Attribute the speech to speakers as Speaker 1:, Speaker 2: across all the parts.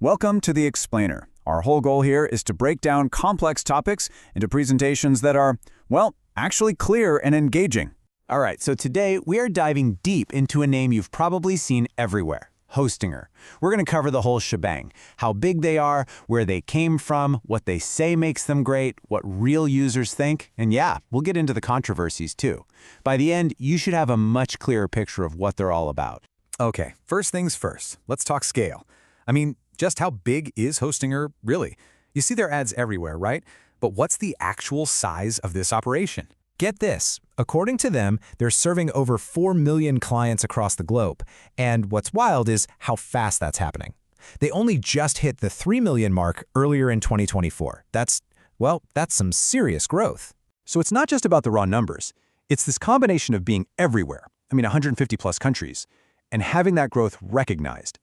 Speaker 1: Welcome to The Explainer. Our whole goal here is to break down complex topics into presentations that are, well, actually clear and engaging.
Speaker 2: All right, so today we are diving deep into a name you've probably seen everywhere, Hostinger. We're going to cover the whole shebang, how big they are, where they came from, what they say makes them great, what real users think, and yeah, we'll get into the controversies too. By the end, you should have a much clearer picture of what they're all about.
Speaker 3: Okay, first things first, let's talk scale. Just how big is Hostinger, really? You see their ads everywhere, right? But what's the actual size of this operation? Get this, according to them, they're serving over 4 million clients across the globe. And what's wild is how fast that's happening. They only just hit the 3 million mark earlier in 2024. That's some serious growth. So it's not just about the raw numbers. It's this combination of being everywhere, 150 plus countries, and having that growth recognized.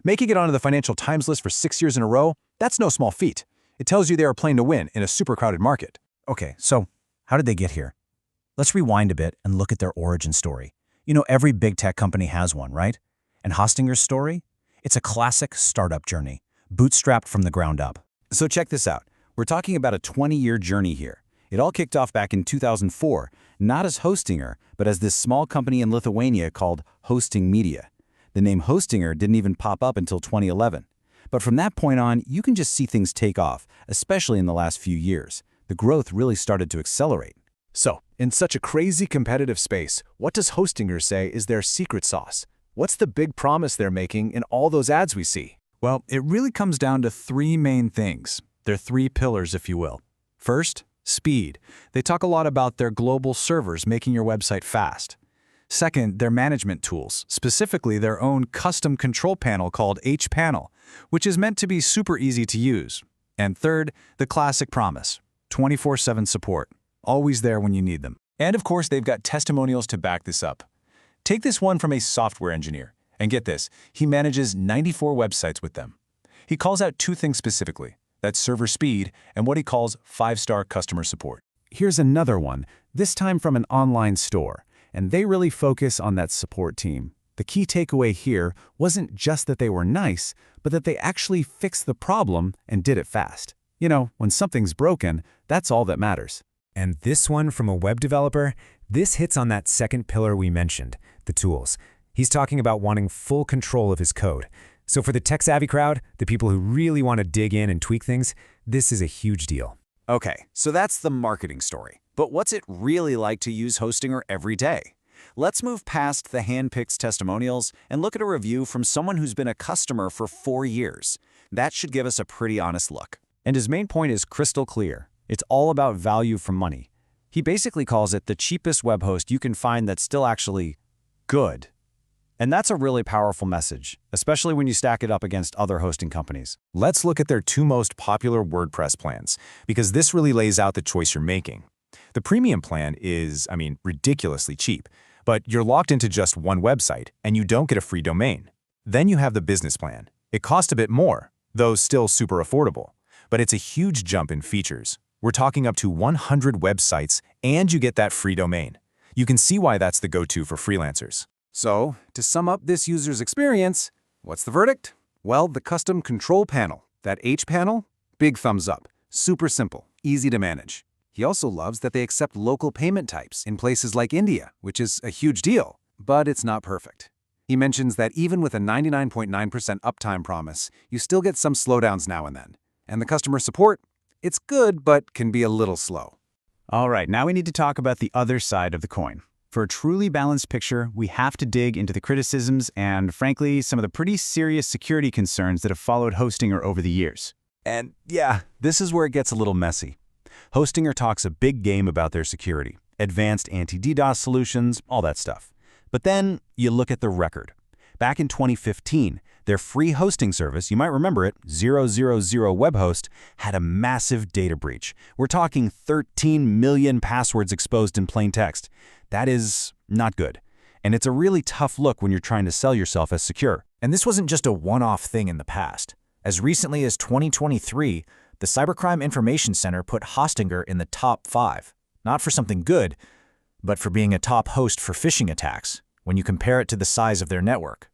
Speaker 3: Making it onto the Financial Times list for 6 years in a row, that's no small feat. It tells you they are playing to win in a super crowded market.
Speaker 4: Okay, so how did they get here? Let's rewind a bit and look at their origin story. Every big tech company has one, right? And Hostinger's story? It's a classic startup journey, bootstrapped from the ground up.
Speaker 1: So check this out. We're talking about a 20-year journey here. It all kicked off back in 2004, not as Hostinger, but as this small company in Lithuania called Hosting Media. The name Hostinger didn't even pop up until 2011. But from that point on, you can just see things take off, especially in the last few years. The growth really started to accelerate.
Speaker 3: So, in such a crazy competitive space, what does Hostinger say is their secret sauce? What's the big promise they're making in all those ads we see?
Speaker 1: Well, it really comes down to three main things. They're three pillars, if you will. First, speed. They talk a lot about their global servers making your website fast. Second, their management tools, specifically their own custom control panel called H-Panel, which is meant to be super easy to use. And third, the classic promise, 24/7 support, always there when you need them. And of course, they've got testimonials to back this up. Take this one from a software engineer, and get this, he manages 94 websites with them. He calls out two things specifically, that's server speed and what he calls 5-star customer support.
Speaker 5: Here's another one, this time from an online store. And they really focus on that support team. The key takeaway here wasn't just that they were nice, but that they actually fixed the problem and did it fast. When something's broken, that's all that matters.
Speaker 6: And this one from a web developer, this hits on that second pillar we mentioned, the tools. He's talking about wanting full control of his code. So for the tech-savvy crowd, the people who really want to dig in and tweak things, this is a huge deal.
Speaker 1: Okay, so that's the marketing story. But what's it really like to use Hostinger every day? Let's move past the hand-picked testimonials and look at a review from someone who's been a customer for 4 years. That should give us a pretty honest look. And his main point is crystal clear. It's all about value for money. He basically calls it the cheapest web host you can find that's still actually good. And that's a really powerful message, especially when you stack it up against other hosting companies.
Speaker 3: Let's look at their two most popular WordPress plans, because this really lays out the choice you're making. The premium plan is, ridiculously cheap, but you're locked into just one website, and you don't get a free domain. Then you have the business plan. It costs a bit more, though still super affordable, but it's a huge jump in features. We're talking up to 100 websites, and you get that free domain. You can see why that's the go-to for freelancers.
Speaker 1: So, to sum up this user's experience, what's the verdict? Well, the custom control panel, that H-Panel, big thumbs up. Super simple, easy to manage. He also loves that they accept local payment types in places like India, which is a huge deal, but it's not perfect. He mentions that even with a 99.9% uptime promise, you still get some slowdowns now and then. And the customer support, it's good, but can be a little slow.
Speaker 4: All right, now we need to talk about the other side of the coin. For a truly balanced picture, we have to dig into the criticisms and, frankly, some of the pretty serious security concerns that have followed Hostinger over the years.
Speaker 1: And yeah, this is where it gets a little messy. Hostinger talks a big game about their security, advanced anti-DDoS solutions, all that stuff. But then you look at the record. Back in 2015, their free hosting service, you might remember it, 000 Webhost, had a massive data breach. We're talking 13 million passwords exposed in plain text. That is not good. And it's a really tough look when you're trying to sell yourself as secure.
Speaker 2: And this wasn't just a one-off thing in the past. As recently as 2023, the Cybercrime Information Center put Hostinger in the top 5, not for something good, but for being a top host for phishing attacks when you compare it to the size of their network.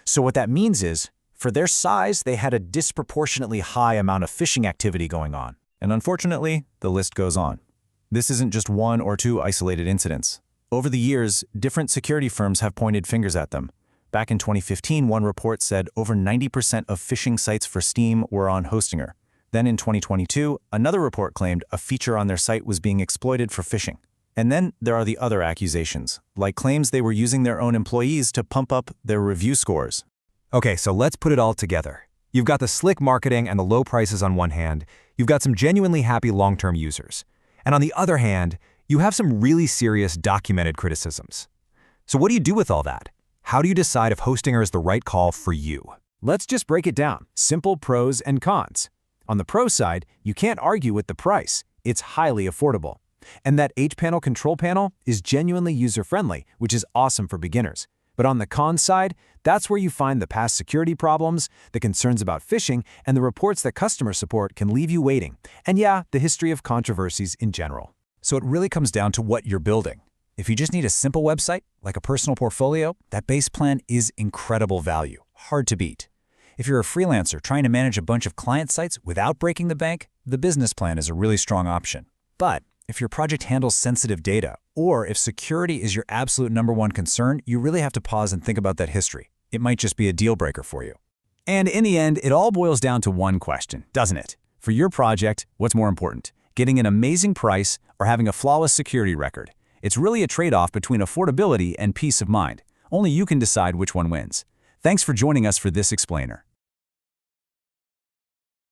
Speaker 2: So what that means is,
Speaker 4: For their size, they had a disproportionately high amount of phishing activity going on.
Speaker 1: And unfortunately, the list goes on. This isn't just one or two isolated incidents. Over the years, different security firms have pointed fingers at them. Back in 2015, one report said over 90% of phishing sites for Steam were on Hostinger. Then in 2022, another report claimed a feature on their site was being exploited for phishing. And then there are the other accusations, like claims they were using their own employees to pump up their review scores.
Speaker 6: Okay, so let's put it all together. You've got the slick marketing and the low prices on one hand. You've got some genuinely happy long-term users. And on the other hand, you have some really serious documented criticisms. So what do you do with all that? How do you decide if Hostinger is the right call for you? Let's just break it down. Simple pros and cons. On the pro side, you can't argue with the price. It's highly affordable. And that H-panel control panel is genuinely user-friendly, which is awesome for beginners. But on the con side, that's where you find the past security problems, the concerns about phishing, and the reports that customer support can leave you waiting. And yeah, the history of controversies in general.
Speaker 1: So it really comes down to what you're building. If you just need a simple website, like a personal portfolio, that base plan is incredible value, hard to beat. If you're a freelancer trying to manage a bunch of client sites without breaking the bank, the business plan is a really strong option. But if your project handles sensitive data, or if security is your absolute #1 concern, you really have to pause and think about that history. It might just be a deal breaker for you. And in the end, it all boils down to one question, doesn't it? For your project, what's more important? Getting an amazing price or having a flawless security record? It's really a trade-off between affordability and peace of mind. Only you can decide which one wins. Thanks for joining us for this explainer.